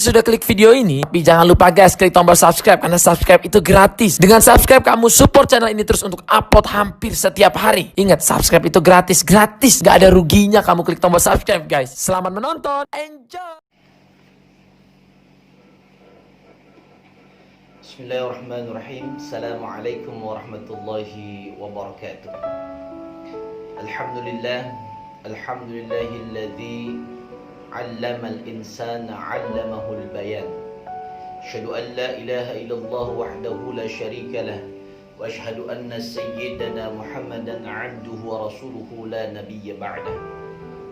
Sudah klik video ini, tapi jangan lupa guys, klik tombol subscribe karena subscribe itu gratis. Dengan subscribe kamu support channel ini terus untuk upload hampir setiap hari. Ingat, subscribe itu gratis, gak ada ruginya kamu klik tombol subscribe guys. Selamat menonton, enjoy. Bismillahirrahmanirrahim. Assalamualaikum warahmatullahi wabarakatuh. Alhamdulillahilladzi 'allamal insana 'allamahul bayan. Asyhadu an la ilaha illallah wahdahu la syarika lah wa asyhadu anna sayyidana Muhammadan 'abduhu wa rasuluhu la nabiyya ba'dah.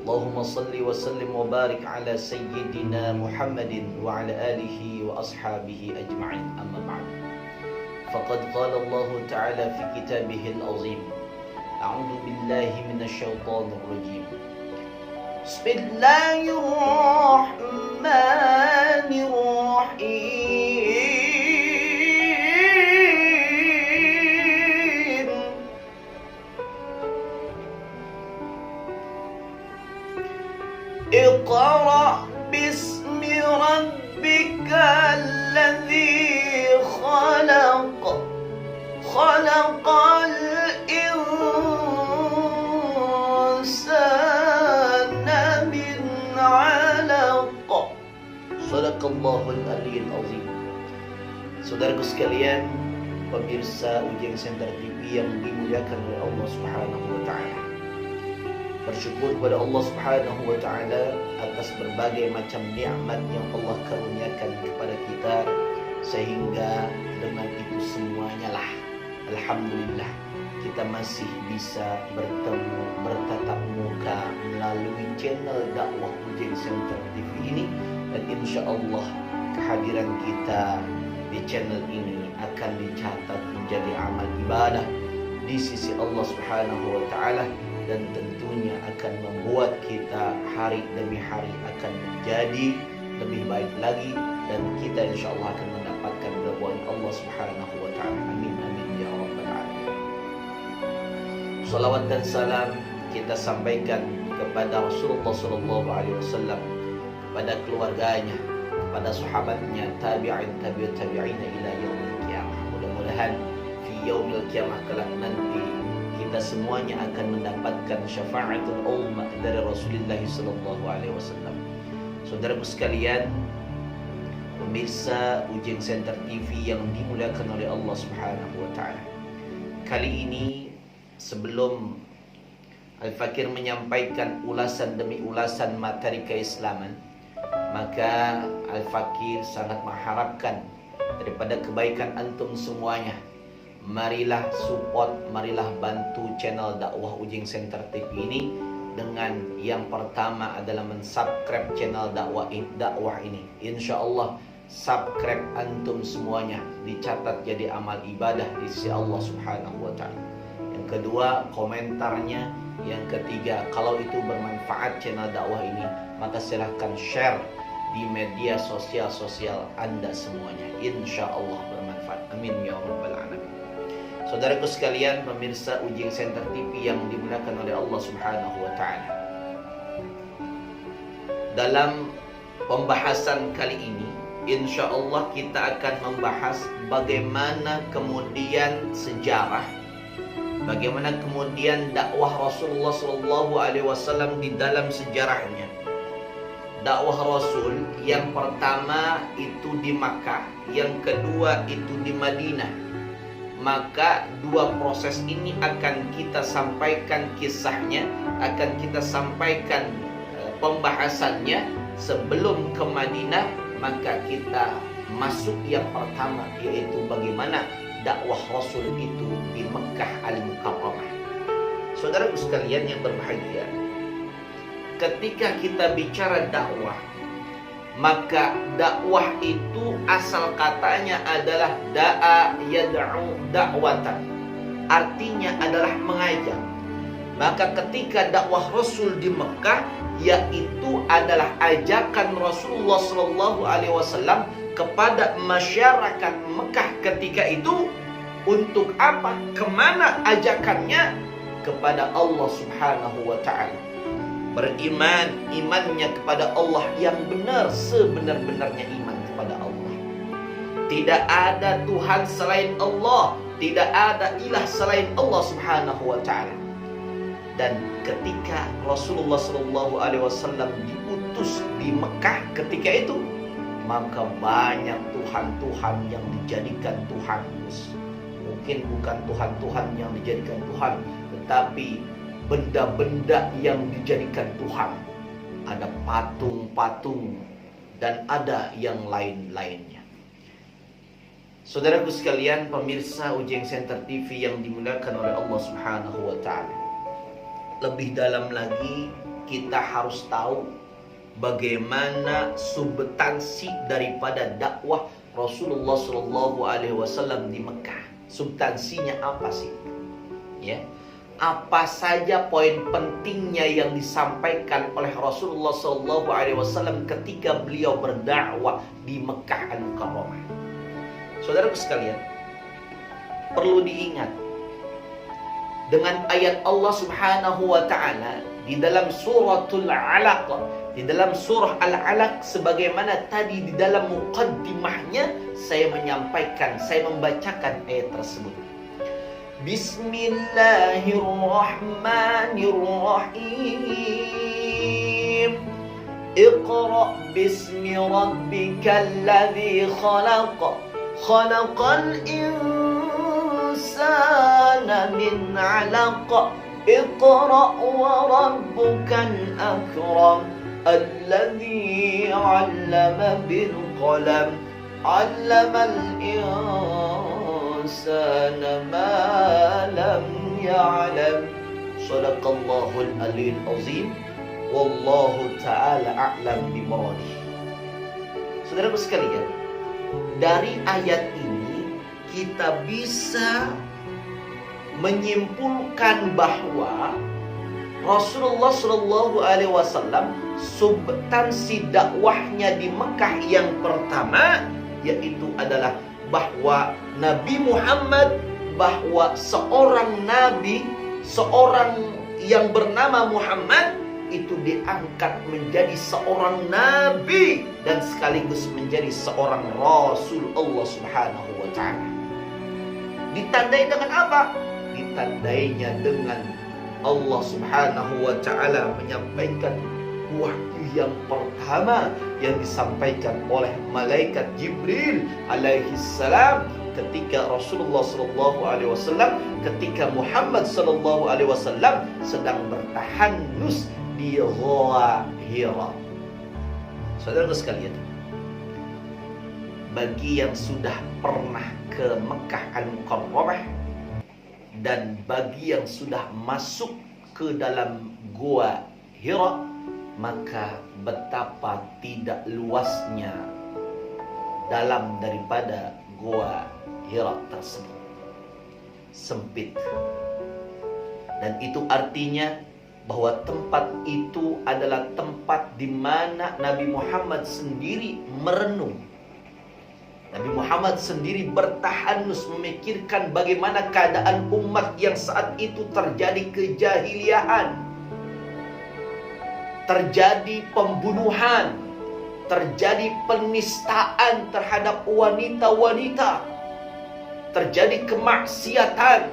Allahumma salli wa sallim wa barik ala sayyidina Muhammadin wa ala alihi wa ashabihi ajma'in. Amma ba'd. Faqad qala Allah ta'ala fi kitabihil azim. A'udzu billahi minasy syaithanir rajim. Bismillahirrahmanirrahim. Iqra' bismi rabbikal ladzi khalaq. Khalaqal insana min 'alaq. Shadaqallahul aliyyil azim. Saudaraku sekalian, pemirsa Ujeng Center TV yang dimuliakan oleh Allah Subhanahu wa taala. Bersyukur kepada Allah Subhanahu wa taala atas berbagai macam nikmat yang Allah karuniakan kepada kita, sehingga dengan itu semuanya lah alhamdulillah kita masih bisa bertemu, bertatap muka melalui channel dakwah Ujeng Center TV ini, dan insya Allah kehadiran kita di channel ini akan dicatat menjadi amal ibadah di sisi Allah Subhanahu wa taala, dan tentunya akan membuat kita hari demi hari akan menjadi lebih baik lagi, dan kita insya Allah akan mendapatkan ridwan Allah Subhanahu wa taala. Amin amin ya rabbal alamin. Salawat dan salam kita sampaikan kepada Rasulullah sallallahu alaihi wasallam, kepada keluarganya, kepada sahabatnya, tabi'in tabi'ut tabi'ina ila yaumil qiyamah. Mudah-mudahan di yaumil qiyamah kelak nanti kita semuanya akan mendapatkan syafaatul ummah dari Rasulullah sallallahu alaihi wasallam. Saudaraku sekalian, pemirsa Ujeng Center TV yang dimuliakan oleh Allah Subhanahu wa taala. Kali ini sebelum Al-Fakir menyampaikan ulasan demi ulasan materi keislaman, maka Al-Fakir sangat mengharapkan daripada kebaikan antum semuanya, marilah support, marilah bantu channel dakwah Ujeng Center TV ini dengan yang pertama adalah mensubscribe channel dakwah ini. Insya Allah subscribe antum semuanya dicatat jadi amal ibadah di sisi Allah Subhanahu wa taala. Yang kedua, komentarnya. Yang ketiga, kalau itu bermanfaat channel dakwah ini, maka silahkan share di media sosial Anda semuanya. Insya Allah bermanfaat. Amin ya rabbal alamin. Saudaraku sekalian, pemirsa Ujeng Center TV yang dimuliakan oleh Allah Subhanahu wa taala. Dalam pembahasan kali ini, insya Allah kita akan membahas bagaimana kemudian sejarah, bagaimana kemudian dakwah Rasulullah sallallahu alaihi wasallam di dalam sejarahnya. Dakwah Rasul yang pertama itu di Makkah, yang kedua itu di Madinah. Maka dua proses ini akan kita sampaikan kisahnya, akan kita sampaikan pembahasannya sebelum ke Madinah. Maka kita masuk yang pertama, yaitu bagaimana dakwah Rasul itu di Mekah Al-Mukarramah. Saudaraku sekalian yang berbahagia, ketika kita bicara dakwah, maka dakwah itu asal katanya adalah da'a yad'u da'watan, artinya adalah mengajak. Maka ketika dakwah Rasul di Mekah, yaitu adalah ajakan Rasulullah sallallahu alaihi wasallam kepada masyarakat Mekah ketika itu. Untuk apa? Kemana ajakannya? Kepada Allah Subhanahu wa ta'ala. beriman, imannya kepada Allah yang benar, sebenar-benarnya iman kepada Allah. Tidak ada Tuhan selain Allah, tidak ada ilah selain Allah Subhanahu wa taala. Dan ketika Rasulullah SAW diutus di Mekah ketika itu, maka banyak Tuhan-Tuhan yang dijadikan Tuhan. Mungkin bukan Tuhan-Tuhan yang dijadikan Tuhan, tetapi benda-benda yang dijadikan Tuhan. Ada patung-patung dan ada yang lain-lainnya. Saudaraku sekalian, pemirsa Ujeng Center TV yang dimuliakan oleh Allah Subhanahu wa taala. Lebih dalam lagi kita harus tahu bagaimana substansi daripada dakwah Rasulullah SAW di Mekah. Substansinya apa sih? Ya. Apa saja poin pentingnya yang disampaikan oleh Rasulullah SAW ketika beliau berdakwah di Mekah Al-Mukarramah. Saudaraku sekalian, perlu diingat dengan ayat Allah Subhanahu wa taala di dalam suratul Alaq, di dalam surah Al-Alaq, sebagaimana tadi di dalam muqaddimahnya saya menyampaikan, saya membacakan ayat tersebut. Bismillahirrahmanirrahim. Iqra bismi rabbikal ladzi khalaq. Khalaqal insana min 'alaq. Iqra wa rabbukal akram. Alladzi 'allama bil qalam. 'Allamal insana ma lam ya'lam. Shadaqallahul aliyyul azim. Wallahu ta'ala a'lam bimaradih. Saudaraku sekalian, dari ayat ini kita bisa menyimpulkan bahwa Rasulullah SAW substansi dakwahnya di Mekah yang pertama yaitu adalah bahwa Nabi Muhammad, bahwa seorang nabi, seorang yang bernama Muhammad itu diangkat menjadi seorang nabi dan sekaligus menjadi seorang rasul Allah Subhanahu wa taala. Ditandai dengan apa? Ditandainya dengan Allah Subhanahu wa taala menyampaikan wahyu yang pertama yang disampaikan oleh malaikat Jibril alaihi salam ketika Rasulullah SAW, ketika Muhammad SAW sedang bertahanus di Gua Hira. Saudara sekalian, bagi yang sudah pernah ke Mekah Al-Mukarramah dan bagi yang sudah masuk ke dalam Gua Hira, maka betapa tidak luasnya dalam daripada Gua Hira tersebut. Sempit. Dan itu artinya bahwa tempat itu adalah tempat di mana Nabi Muhammad sendiri merenung. Nabi Muhammad sendiri bertahanus memikirkan bagaimana keadaan umat yang saat itu terjadi kejahiliaan, terjadi pembunuhan, terjadi penistaan terhadap wanita-wanita, terjadi kemaksiatan,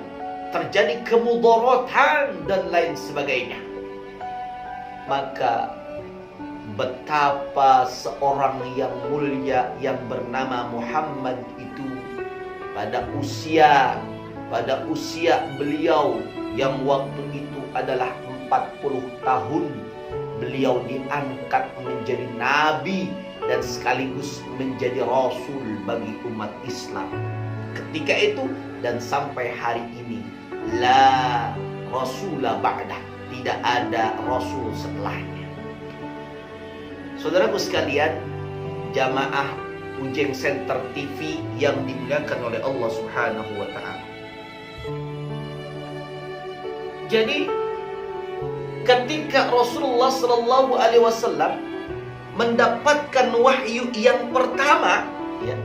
terjadi kemudaratan dan lain sebagainya. Maka betapa seorang yang mulia yang bernama Muhammad itu pada usia beliau yang waktu itu adalah 40 tahun, beliau diangkat menjadi nabi dan sekaligus menjadi rasul bagi umat Islam. Ketika itu dan sampai hari ini, la rasulah ba'dah, tidak ada rasul setelahnya. Saudaraku sekalian, jamaah Ujeng Center TV yang dimuliakan oleh Allah Subhanahu wa taala. Jadi ketika Rasulullah SAW mendapatkan wahyu yang pertama, ya,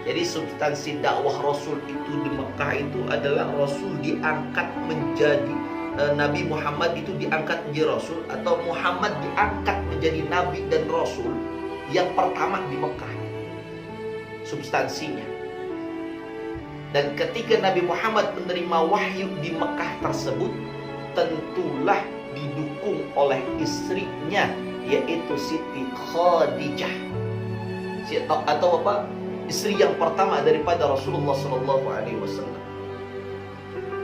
jadi substansi dakwah Rasul itu di Mekah itu adalah Rasul diangkat menjadi Nabi Muhammad itu diangkat menjadi Rasul, atau Muhammad diangkat menjadi Nabi dan Rasul yang pertama di Mekah, substansinya. Dan ketika Nabi Muhammad menerima wahyu di Mekah tersebut, tentulah didukung oleh istrinya, yaitu Siti Khadijah, atau apa, istri yang pertama daripada Rasulullah SAW.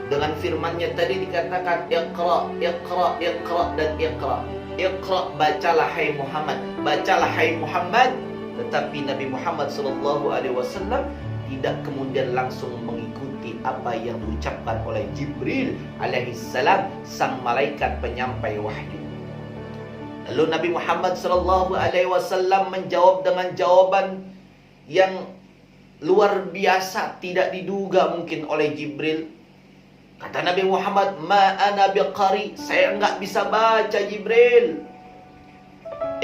Dengan firman-Nya tadi dikatakan Iqra, Iqra, Iqra, dan Iqra. Iqra, bacalah hai Muhammad, bacalah hai Muhammad. Tetapi Nabi Muhammad SAW tidak kemudian langsung mengikuti apa yang diucapkan oleh Jibril alaihissalam, sang malaikat penyampai wahyu. Lalu Nabi Muhammad SAW menjawab dengan jawaban yang luar biasa, tidak diduga mungkin oleh Jibril. Kata Nabi Muhammad, ma ana biqari, saya enggak bisa baca Jibril.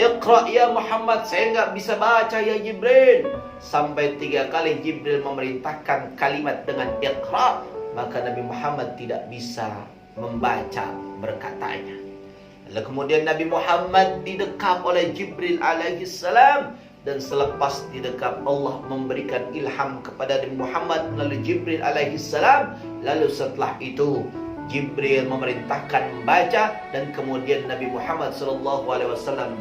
Iqra ya Muhammad, saya enggak bisa baca ya Jibril. Sampai 3 kali Jibril memerintahkan kalimat dengan Iqra, maka Nabi Muhammad tidak bisa membaca berkatanya. Lalu kemudian Nabi Muhammad didekap oleh Jibril alaihissalam, dan selepas didekap Allah memberikan ilham kepada Nabi Muhammad melalui Jibril alaihissalam. Lalu setelah itu Jibril memerintahkan membaca, dan kemudian Nabi Muhammad SAW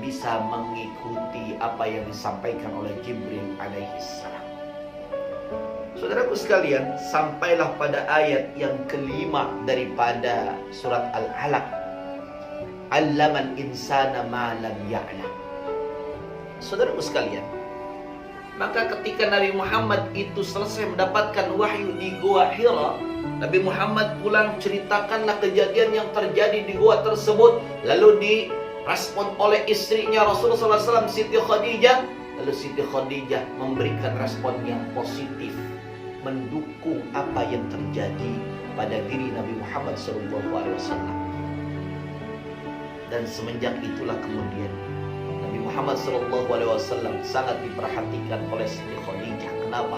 bisa mengikuti apa yang disampaikan oleh Jibril alaihissalam. Saudaraku sekalian, sampailah pada ayat yang kelima daripada surat Al-Alaq. Allamal insana ma lam ya'lam. Saudaraku sekalian, maka ketika Nabi Muhammad itu selesai mendapatkan wahyu di Gua Hira, Nabi Muhammad pulang ceritakanlah kejadian yang terjadi di gua tersebut. Lalu direspon oleh istrinya Rasulullah SAW, Siti Khadijah. Lalu Siti Khadijah memberikan respon yang positif, mendukung apa yang terjadi pada diri Nabi Muhammad SAW. Dan semenjak itulah kemudian Nabi Muhammad SAW sangat diperhatikan oleh Siti Khadijah. Kenapa?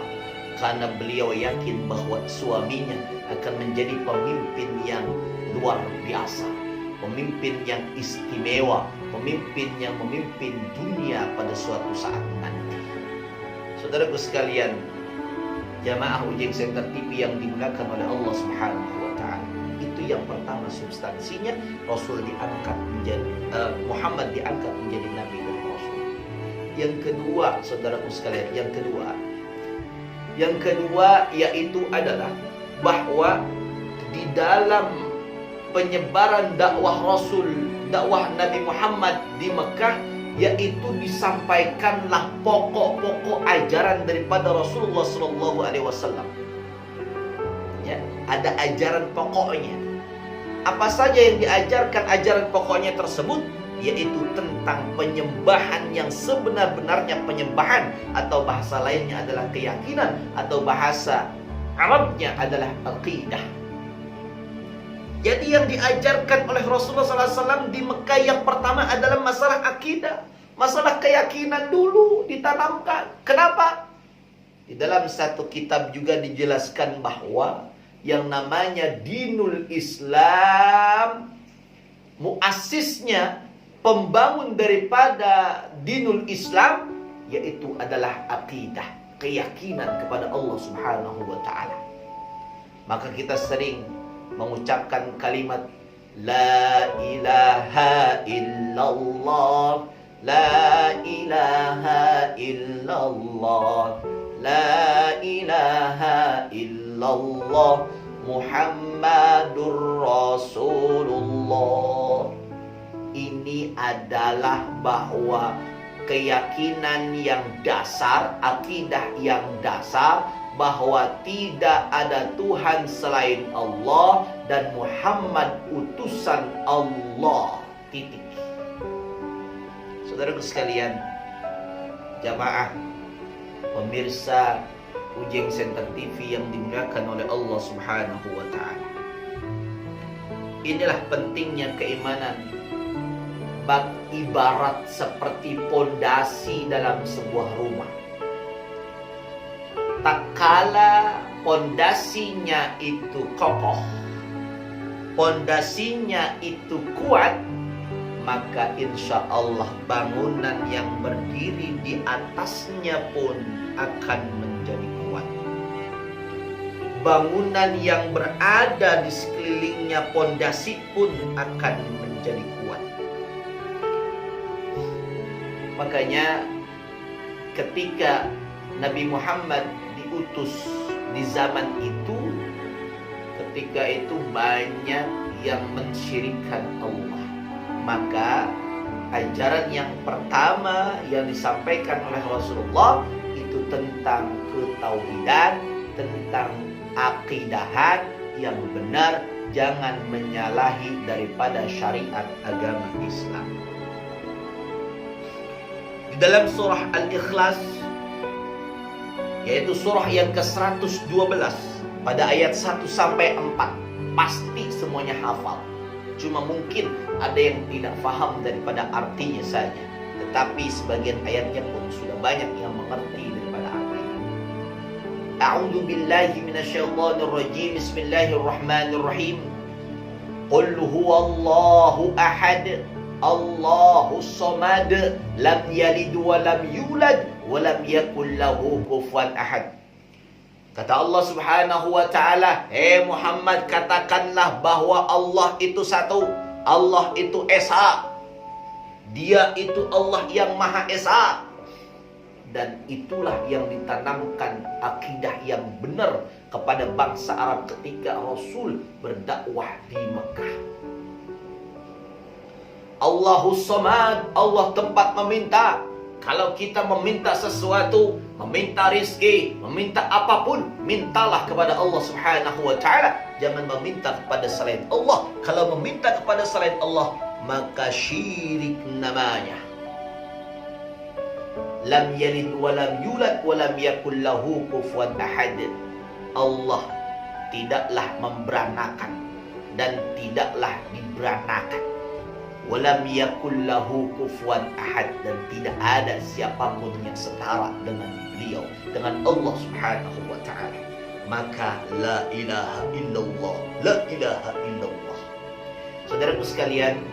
Karena beliau yakin bahwa suaminya akan menjadi pemimpin yang luar biasa, pemimpin yang istimewa, pemimpin yang memimpin dunia pada suatu saat nanti. Saudaraku sekalian, jamaah Ujeng Center TV yang dimuliakan oleh Allah Subhanahu wa Ta'ala, itu yang pertama substansinya. Rasul diangkat menjadi Muhammad diangkat menjadi nabi dan rasul. Yang kedua, saudaraku sekalian, yang kedua yaitu adalah bahwa di dalam penyebaran dakwah Rasul, dakwah Nabi Muhammad di Mekah, yaitu disampaikanlah pokok-pokok ajaran daripada Rasulullah SAW. Ya, ada ajaran pokoknya. Apa saja yang diajarkan ajaran pokoknya tersebut? Yaitu tentang penyembahan yang sebenar-benarnya penyembahan, atau bahasa lainnya adalah keyakinan, atau bahasa Arabnya adalah aqidah. Jadi yang diajarkan oleh Rasulullah SAW di Mekah yang pertama adalah masalah akidah, masalah keyakinan dulu ditanamkan. Kenapa? Di dalam satu kitab juga dijelaskan bahwa yang namanya dinul Islam, muasisnya, pembangun daripada dinul Islam, yaitu adalah akidah, keyakinan kepada Allah Subhanahu wa Ta'ala. Maka kita sering mengucapkan kalimat la ilaha illallah, la ilaha illallah, la ilaha illallah, Muhammadur Rasulullah. Ini adalah bahwa keyakinan yang dasar, akidah yang dasar, bahwa tidak ada Tuhan selain Allah dan Muhammad utusan Allah. Titik. Saudaraku sekalian, jamaah pemirsa Ujeng Center TV yang dimuliakan oleh Allah Subhanahu wa Ta'ala, inilah pentingnya keimanan, bab ibarat seperti pondasi dalam sebuah rumah. Tak kala pondasinya itu kokoh, pondasinya itu kuat, maka insya Allah bangunan yang berdiri di atasnya pun akan menjadi kuat. Bangunan yang berada di sekelilingnya pondasi pun akan menjadi kuat. Makanya ketika Nabi Muhammad diutus di zaman itu, ketika itu banyak yang mensyirikkan Allah. Maka ajaran yang pertama yang disampaikan oleh Rasulullah itu tentang ketauhidan, tentang akidahan yang benar, jangan menyalahi daripada syariat agama Islam. Di dalam surah Al-Ikhlas, yaitu surah yang ke-112, pada ayat 1 sampai 4, pasti semuanya hafal. Cuma mungkin ada yang tidak faham daripada artinya saja. Tetapi sebagian ayatnya pun sudah banyak yang mengerti daripada artinya. A'udzu billahi minasyaitonir rajim. Bismillahirrahmanirrahim. Qul huwallahu ahad, Allahus samad, lam yalid wa lam yulad wa lam yakul lahu kufuwan ahad. Kata Allah Subhanahu wa ta'ala, Muhammad, katakanlah bahwa Allah itu satu, Allah itu Esa. Dia itu Allah yang Maha Esa. Dan itulah yang ditanamkan akidah yang benar kepada bangsa Arab ketika Rasul berdakwah di Mekah. Allahus Samad, Allah tempat meminta. Kalau kita meminta sesuatu, meminta rizki, meminta apapun, mintalah kepada Allah Subhanahu wa ta'ala. Jangan meminta kepada selain Allah. Kalau meminta kepada selain Allah, maka syirik namanya. Lam yalid wa lam yulad wa lam yakul lahu kufuwan ahad. Allah tidaklah memberanakan dan tidaklah diberanakan. Walam yakul lahu kufuwan ahad, dan tidak ada siapapun yang setara dengan beliau, dengan Allah Subhanahu wa ta'ala. Maka la ilaha illallah, la ilaha illallah. Saudaraku sekalian,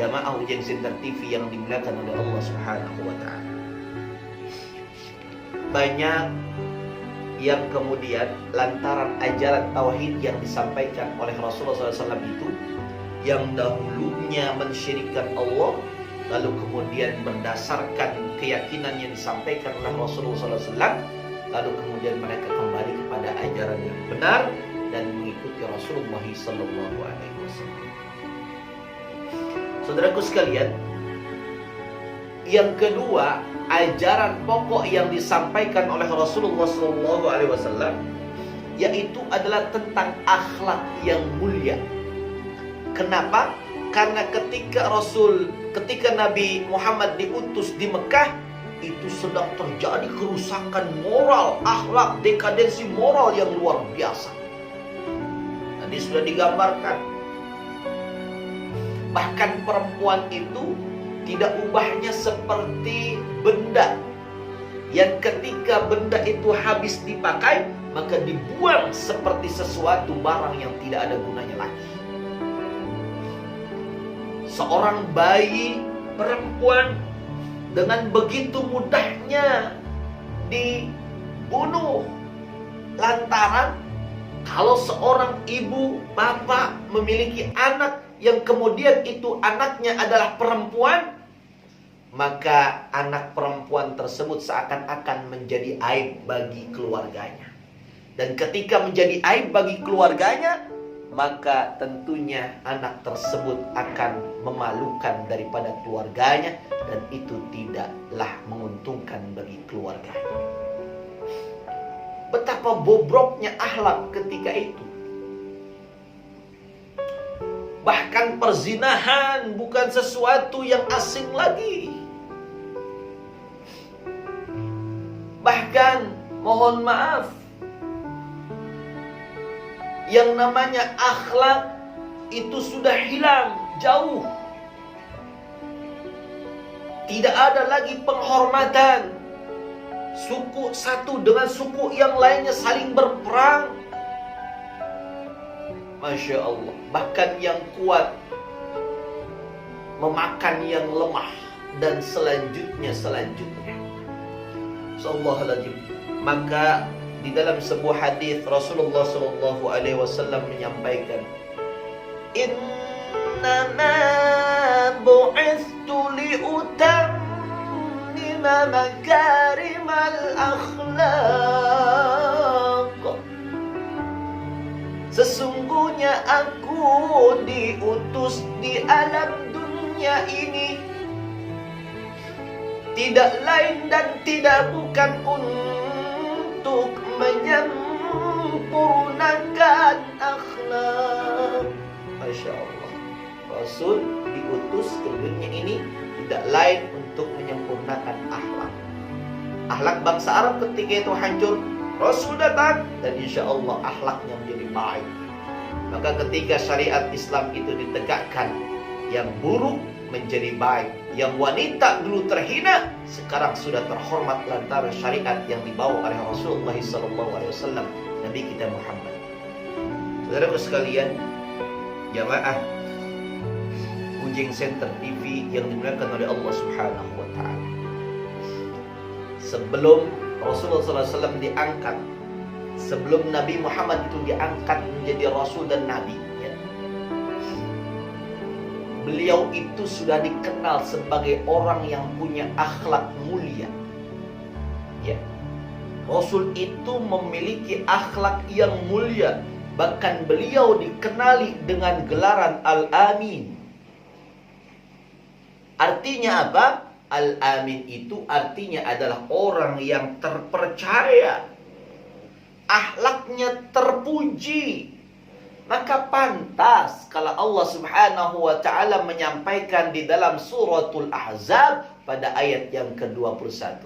jamaah Ujian Center TV yang dimuliakan oleh Allah Subhanahu wa ta'ala, banyak yang kemudian lantaran ajaran tauhid yang disampaikan oleh Rasulullah SAW itu, yang dahulunya mensyirikkan Allah, lalu kemudian berdasarkan keyakinan yang disampaikan oleh Rasulullah SAW, lalu kemudian mereka kembali kepada ajaran yang benar dan mengikuti Rasulullah SAW. Saudaraku sekalian, yang kedua, ajaran pokok yang disampaikan oleh Rasulullah SAW, yaitu adalah tentang akhlak yang mulia. Kenapa? Karena ketika Nabi Muhammad diutus di Mekah, itu sedang terjadi kerusakan moral, akhlak, dekadensi moral yang luar biasa. Tadi sudah digambarkan. Bahkan perempuan itu tidak ubahnya seperti benda yang ketika benda itu habis dipakai, maka dibuang seperti sesuatu barang yang tidak ada gunanya lagi. Seorang bayi perempuan dengan begitu mudahnya dibunuh lantaran kalau seorang ibu, bapak memiliki anak yang kemudian itu anaknya adalah perempuan, maka anak perempuan tersebut seakan-akan menjadi aib bagi keluarganya. Dan ketika menjadi aib bagi keluarganya, maka tentunya anak tersebut akan memalukan daripada keluarganya, dan itu tidaklah menguntungkan bagi keluarganya. Betapa bobroknya akhlak ketika itu. Bahkan perzinahan bukan sesuatu yang asing lagi. Bahkan mohon maaf, yang namanya akhlak itu sudah hilang jauh. Tidak ada lagi penghormatan. Suku satu dengan suku yang lainnya saling berperang. Masya Allah. Bahkan yang kuat memakan yang lemah, dan selanjutnya. Subhanallah. Maka di dalam sebuah hadis Rasulullah Shallallahu Alaihi Wasallam menyampaikan, Innama bu'ithtu liutammima makarimal akhlaq. Sesungguhnya aku diutus di alam dunia ini tidak lain dan tidak bukan untuk menyempurnakan akhlak. Masya Allah. Rasul diutus ke dunia ini tidak lain untuk menyempurnakan akhlak. Akhlak bangsa Arab ketika itu hancur, Rasul datang dan insya Allah akhlaknya menjadi baik. Maka ketika syariat Islam itu ditegakkan, yang buruk menjadi baik, yang wanita dulu terhina sekarang sudah terhormat lantaran syariat yang dibawa oleh Rasulullah SAW, Nabi kita Muhammad. Saudaraku sekalian, jamaah Ujeng Center TV yang dimuliakan oleh Allah Subhanahu wa Ta'ala. Sebelum Rasulullah SAW diangkat, sebelum Nabi Muhammad itu diangkat menjadi Rasul dan Nabi, beliau itu sudah dikenal sebagai orang yang punya akhlak mulia. Ya. Rasul itu memiliki akhlak yang mulia. Bahkan beliau dikenali dengan gelaran Al-Amin. Artinya apa? Al-Amin itu artinya adalah orang yang terpercaya. Akhlaknya terpuji. Maka pantas kalau Allah Subhanahu wa Ta'ala menyampaikan di dalam suratul Ahzab pada ayat yang ke-21.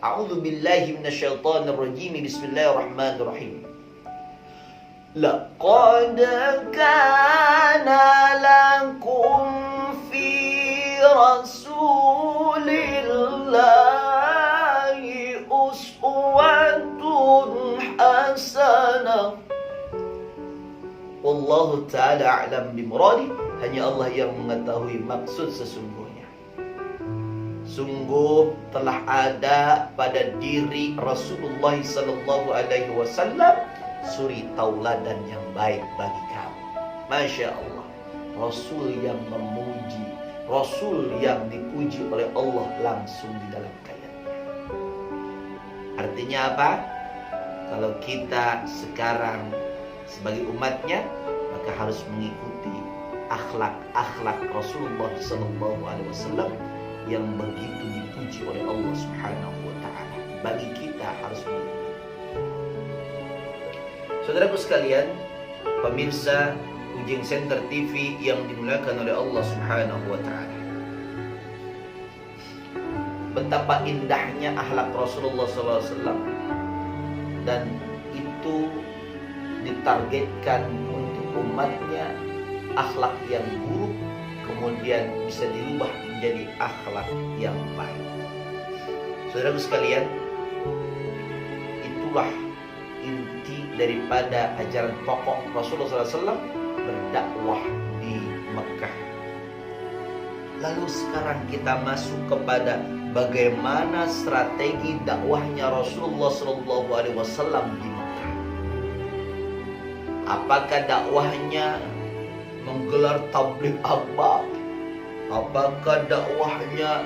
A'udzu billahi minasyaitonir rajim. Bismillahirrahmanirrahim. Laqad kana lakum fi rasulillahi uswatun hasanah. Wallahu ta'ala a'lam bimuradi. Hanya Allah yang mengetahui maksud sesungguhnya. Sungguh telah ada pada diri Rasulullah sallallahu alaihi wasallam suri tauladan yang baik bagi kamu. Masya Allah. Rasul yang memuji, Rasul yang dipuji oleh Allah langsung di dalam kalimatnya. Artinya apa? Kalau kita sekarang sebagai umatnya, maka harus mengikuti akhlak Rasulullah SAW yang begitu dipuji oleh Allah Subhanahu wa Ta'ala. Bagi kita harus mengikuti. Saudaraku sekalian, pemirsa Ujeng Center TV yang dimuliakan oleh Allah Subhanahu wa Ta'ala, betapa indahnya akhlak Rasulullah SAW, dan itu ditargetkan untuk umatnya akhlak yang buruk kemudian bisa dirubah menjadi akhlak yang baik. Saudaraku sekalian, itulah inti daripada ajaran pokok Rasulullah SAW berdakwah di Mekah. Lalu sekarang kita masuk kepada bagaimana strategi dakwahnya Rasulullah SAW di Mekah. Apakah dakwahnya menggelar tabligh akbar? Apakah dakwahnya